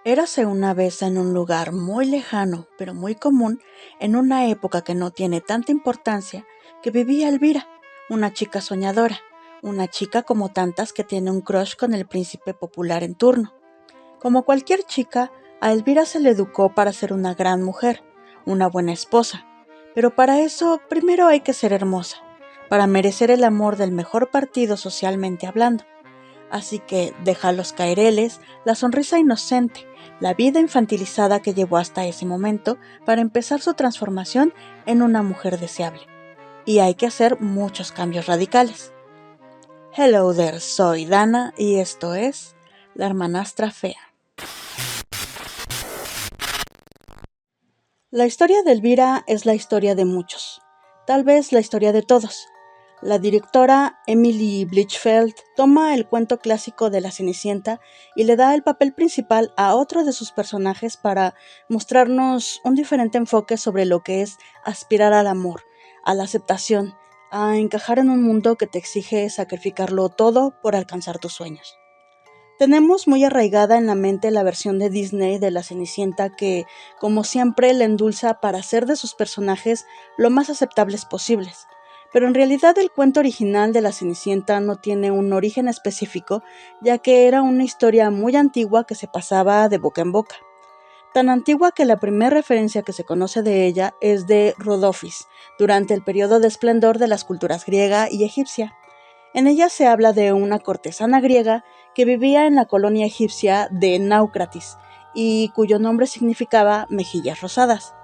Érase una vez en un lugar muy lejano, pero muy común, en una época que no tiene tanta importancia, que vivía Elvira, una chica soñadora, una chica como tantas que tiene un crush con el príncipe popular en turno. Como cualquier chica, a Elvira se le educó para ser una gran mujer, una buena esposa, pero para eso primero hay que ser hermosa, para merecer el amor del mejor partido socialmente hablando. Así que deja los caireles, la sonrisa inocente, la vida infantilizada que llevó hasta ese momento para empezar su transformación en una mujer deseable. Y hay que hacer muchos cambios radicales. Hello there, soy Dana y esto es La Hermanastra Fea. La historia de Elvira es la historia de muchos, tal vez la historia de todos. La directora Emily Blichfeld toma el cuento clásico de la Cenicienta y le da el papel principal a otro de sus personajes para mostrarnos un diferente enfoque sobre lo que es aspirar al amor, a la aceptación, a encajar en un mundo que te exige sacrificarlo todo por alcanzar tus sueños. Tenemos muy arraigada en la mente la versión de Disney de la Cenicienta que, como siempre, la endulza para hacer de sus personajes lo más aceptables posibles. Pero en realidad el cuento original de la Cenicienta no tiene un origen específico, ya que era una historia muy antigua que se pasaba de boca en boca. Tan antigua que la primera referencia que se conoce de ella es de Rodófis, durante el periodo de esplendor de las culturas griega y egipcia. En ella se habla de una cortesana griega que vivía en la colonia egipcia de Náucratis y cuyo nombre significaba mejillas rosadas.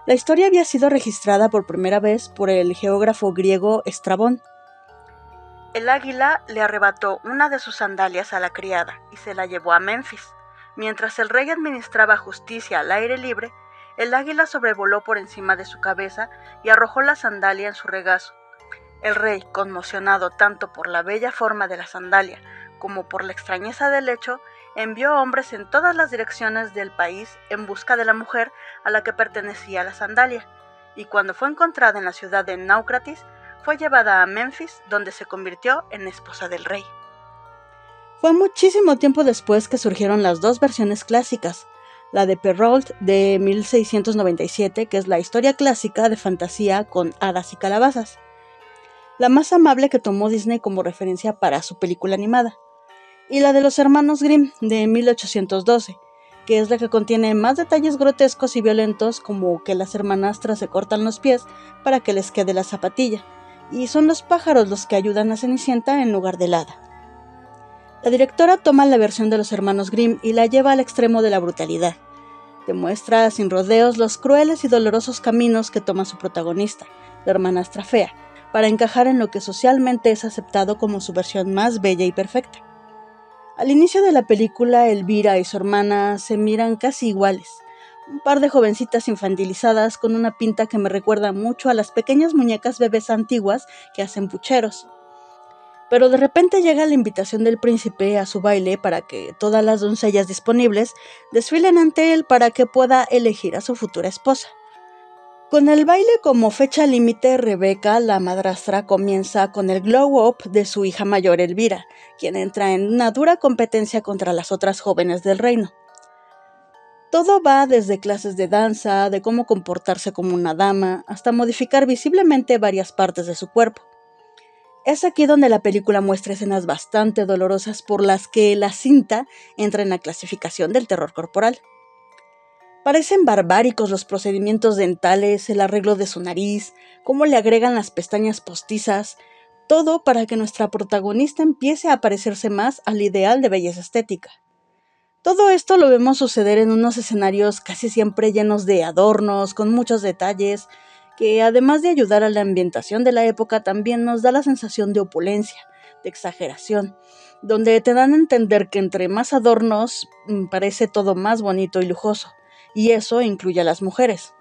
La historia había sido registrada por primera vez por el geógrafo griego Estrabón. El águila le arrebató una de sus sandalias a la criada y se la llevó a Menfis. Mientras el rey administraba justicia al aire libre, el águila sobrevoló por encima de su cabeza y arrojó la sandalia en su regazo. El rey, conmocionado tanto por la bella forma de la sandalia como por la extrañeza del hecho, envió hombres en todas las direcciones del país en busca de la mujer a la que pertenecía la sandalia, y cuando fue encontrada en la ciudad de Náucratis, fue llevada a Menfis, donde se convirtió en esposa del rey. Fue muchísimo tiempo después que surgieron las dos versiones clásicas, la de Perrault de 1697, que es la historia clásica de fantasía con hadas y calabazas, la más amable que tomó Disney como referencia para su película animada, y la de los hermanos Grimm de 1812, que es la que contiene más detalles grotescos y violentos como que las hermanastras se cortan los pies para que les quede la zapatilla, y son los pájaros los que ayudan a Cenicienta en lugar del hada. La directora toma la versión de los hermanos Grimm y la lleva al extremo de la brutalidad. Demuestra sin rodeos los crueles y dolorosos caminos que toma su protagonista, la hermanastra fea, para encajar en lo que socialmente es aceptado como su versión más bella y perfecta. Al inicio de la película, Elvira y su hermana se miran casi iguales, un par de jovencitas infantilizadas con una pinta que me recuerda mucho a las pequeñas muñecas bebés antiguas que hacen pucheros. Pero de repente llega la invitación del príncipe a su baile para que todas las doncellas disponibles desfilen ante él para que pueda elegir a su futura esposa. Con el baile como fecha límite, Rebeca, la madrastra, comienza con el glow-up de su hija mayor Elvira, quien entra en una dura competencia contra las otras jóvenes del reino. Todo va desde clases de danza, de cómo comportarse como una dama, hasta modificar visiblemente varias partes de su cuerpo. Es aquí donde la película muestra escenas bastante dolorosas por las que la cinta entra en la clasificación del terror corporal. Parecen barbáricos los procedimientos dentales, el arreglo de su nariz, cómo le agregan las pestañas postizas, todo para que nuestra protagonista empiece a parecerse más al ideal de belleza estética. Todo esto lo vemos suceder en unos escenarios casi siempre llenos de adornos, con muchos detalles, que además de ayudar a la ambientación de la época también nos da la sensación de opulencia, de exageración, donde te dan a entender que entre más adornos parece todo más bonito y lujoso. Y eso incluye a las mujeres.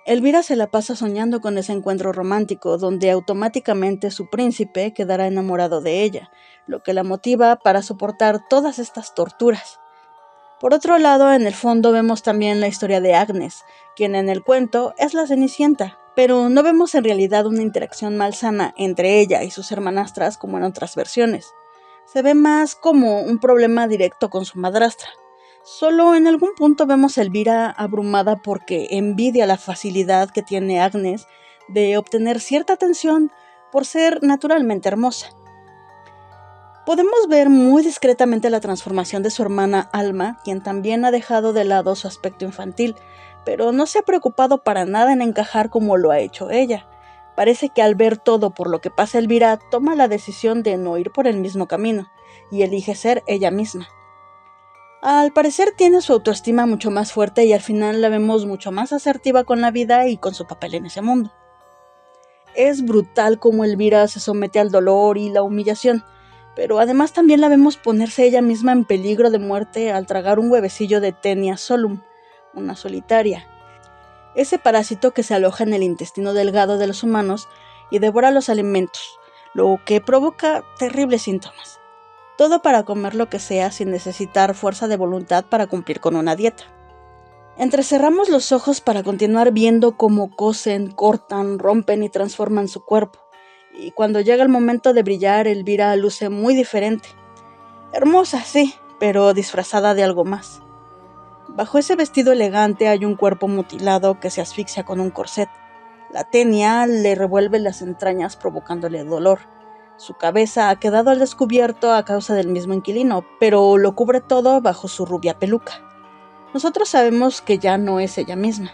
Elvira se la pasa soñando con ese encuentro romántico, donde automáticamente su príncipe quedará enamorado de ella, lo que la motiva para soportar todas estas torturas. Por otro lado, en el fondo vemos también la historia de Agnes, quien en el cuento es la Cenicienta, pero no vemos en realidad una interacción malsana entre ella y sus hermanastras como en otras versiones. Se ve más como un problema directo con su madrastra. Solo en algún punto vemos a Elvira abrumada porque envidia la facilidad que tiene Agnes de obtener cierta atención por ser naturalmente hermosa. Podemos ver muy discretamente la transformación de su hermana Alma, quien también ha dejado de lado su aspecto infantil, pero no se ha preocupado para nada en encajar como lo ha hecho ella. Parece que al ver todo por lo que pasa Elvira, toma la decisión de no ir por el mismo camino, y elige ser ella misma. Al parecer tiene su autoestima mucho más fuerte y al final la vemos mucho más asertiva con la vida y con su papel en ese mundo. Es brutal cómo Elvira se somete al dolor y la humillación, pero además también la vemos ponerse ella misma en peligro de muerte al tragar un huevecillo de Taenia solum, una solitaria. Ese parásito que se aloja en el intestino delgado de los humanos y devora los alimentos, lo que provoca terribles síntomas. Todo para comer lo que sea sin necesitar fuerza de voluntad para cumplir con una dieta. Entrecerramos los ojos para continuar viendo cómo cosen, cortan, rompen y transforman su cuerpo. Y cuando llega el momento de brillar, Elvira luce muy diferente. Hermosa, sí, pero disfrazada de algo más. Bajo ese vestido elegante hay un cuerpo mutilado que se asfixia con un corset. La Taenia le revuelve las entrañas provocándole dolor. Su cabeza ha quedado al descubierto a causa del mismo inquilino, pero lo cubre todo bajo su rubia peluca. Nosotros sabemos que ya no es ella misma.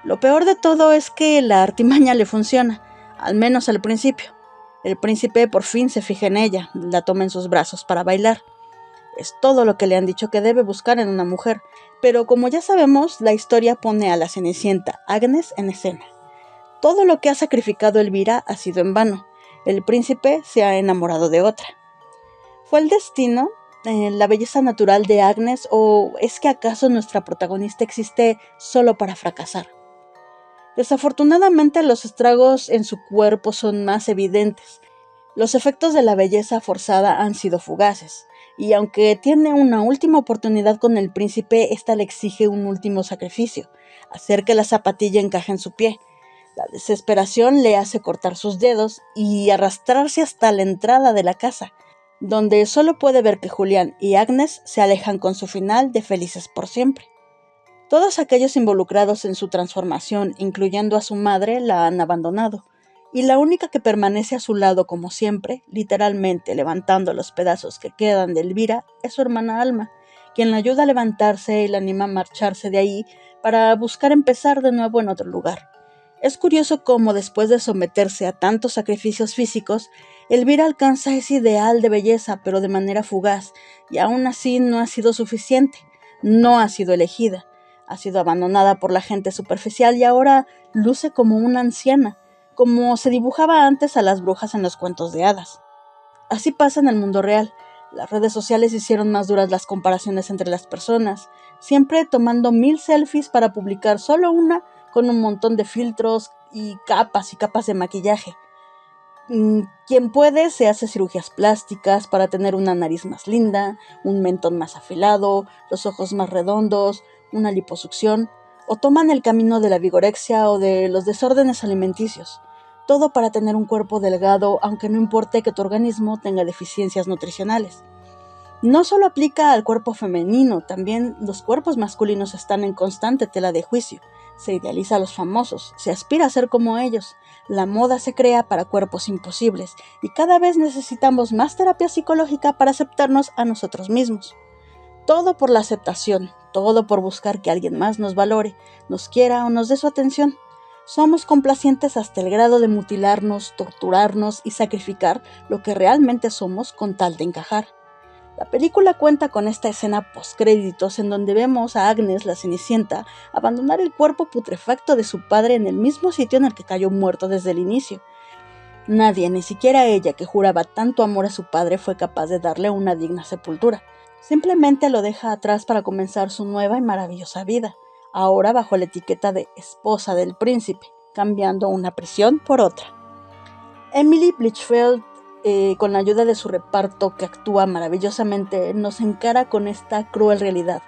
Lo peor de todo es que la artimaña le funciona, al menos al principio. El príncipe por fin se fija en ella, la toma en sus brazos para bailar. Es todo lo que le han dicho que debe buscar en una mujer, pero como ya sabemos, la historia pone a la Cenicienta Agnes en escena. Todo lo que ha sacrificado Elvira ha sido en vano. El príncipe se ha enamorado de otra. ¿Fue el destino? ¿La belleza natural de Agnes? ¿O es que acaso nuestra protagonista existe solo para fracasar? Desafortunadamente los estragos en su cuerpo son más evidentes. Los efectos de la belleza forzada han sido fugaces, y aunque tiene una última oportunidad con el príncipe, ésta le exige un último sacrificio, hacer que la zapatilla encaje en su pie. La desesperación le hace cortar sus dedos y arrastrarse hasta la entrada de la casa, donde solo puede ver que Julián y Agnes se alejan con su final de felices por siempre. Todos aquellos involucrados en su transformación, incluyendo a su madre, la han abandonado, y la única que permanece a su lado como siempre, literalmente levantando los pedazos que quedan de Elvira, es su hermana Alma, quien la ayuda a levantarse y la anima a marcharse de ahí para buscar empezar de nuevo en otro lugar. Es curioso cómo después de someterse a tantos sacrificios físicos, Elvira alcanza ese ideal de belleza, pero de manera fugaz, y aún así no ha sido suficiente, no ha sido elegida, ha sido abandonada por la gente superficial y ahora luce como una anciana, como se dibujaba antes a las brujas en los cuentos de hadas. Así pasa en el mundo real. Las redes sociales hicieron más duras las comparaciones entre las personas, siempre tomando 1000 selfies para publicar solo una con un montón de filtros y capas de maquillaje. Quien puede se hace cirugías plásticas para tener una nariz más linda, un mentón más afilado, los ojos más redondos, una liposucción, o toman el camino de la vigorexia o de los desórdenes alimenticios. Todo para tener un cuerpo delgado, aunque no importe que tu organismo tenga deficiencias nutricionales. No solo aplica al cuerpo femenino, también los cuerpos masculinos están en constante tela de juicio. Se idealiza a los famosos, se aspira a ser como ellos. La moda se crea para cuerpos imposibles y cada vez necesitamos más terapia psicológica para aceptarnos a nosotros mismos. Todo por la aceptación, todo por buscar que alguien más nos valore, nos quiera o nos dé su atención. Somos complacientes hasta el grado de mutilarnos, torturarnos y sacrificar lo que realmente somos con tal de encajar. La película cuenta con esta escena postcréditos en donde vemos a Agnes, la Cenicienta, abandonar el cuerpo putrefacto de su padre en el mismo sitio en el que cayó muerto desde el inicio. Nadie, ni siquiera ella, que juraba tanto amor a su padre, fue capaz de darle una digna sepultura. Simplemente lo deja atrás para comenzar su nueva y maravillosa vida, ahora bajo la etiqueta de esposa del príncipe, cambiando una prisión por otra. Emily Blichfeld, con la ayuda de su reparto que actúa maravillosamente, nos encara con esta cruel realidad.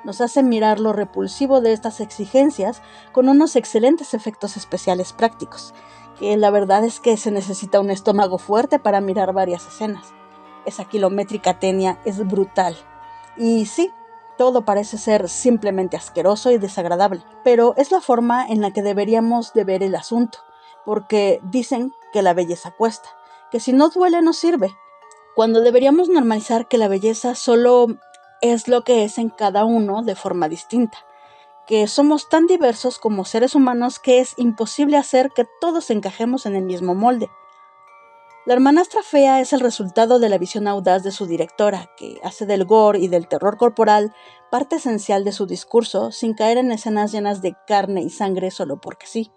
Nos hace mirar lo repulsivo de estas exigencias con unos excelentes efectos especiales prácticos, que la verdad es que se necesita un estómago fuerte para mirar varias escenas. Esa kilométrica Taenia es brutal. Y sí, Todo parece ser simplemente asqueroso y desagradable, pero es la forma en la que deberíamos de ver el asunto, porque dicen que la belleza cuesta, que si no duele no sirve, cuando deberíamos normalizar que la belleza solo es lo que es en cada uno de forma distinta, que somos tan diversos como seres humanos que es imposible hacer que todos encajemos en el mismo molde. La hermanastra fea es el resultado de la visión audaz de su directora, que hace del gore y del terror corporal parte esencial de su discurso sin caer en escenas llenas de carne y sangre solo porque sí.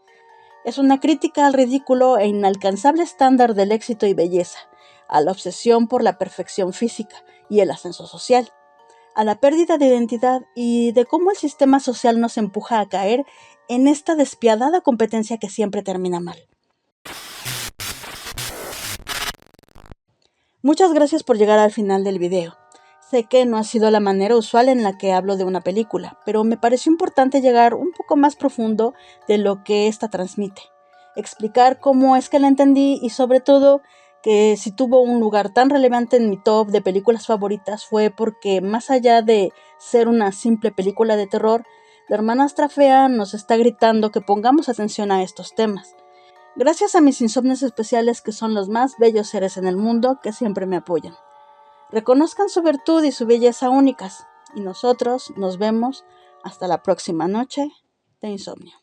Es una crítica al ridículo e inalcanzable estándar del éxito y belleza, a la obsesión por la perfección física y el ascenso social, a la pérdida de identidad y de cómo el sistema social nos empuja a caer en esta despiadada competencia que siempre termina mal. Muchas gracias por llegar al final del video. Sé que no ha sido la manera usual en la que hablo de una película, pero me pareció importante llegar un poco más profundo de lo que ésta transmite. Explicar cómo es que la entendí y sobre todo que si tuvo un lugar tan relevante en mi top de películas favoritas fue porque más allá de ser una simple película de terror, La hermanastra fea nos está gritando que pongamos atención a estos temas. Gracias a mis insomnios especiales que son los más bellos seres en el mundo que siempre me apoyan. Reconozcan su virtud y su belleza únicas, y nosotros nos vemos hasta la próxima noche de insomnio.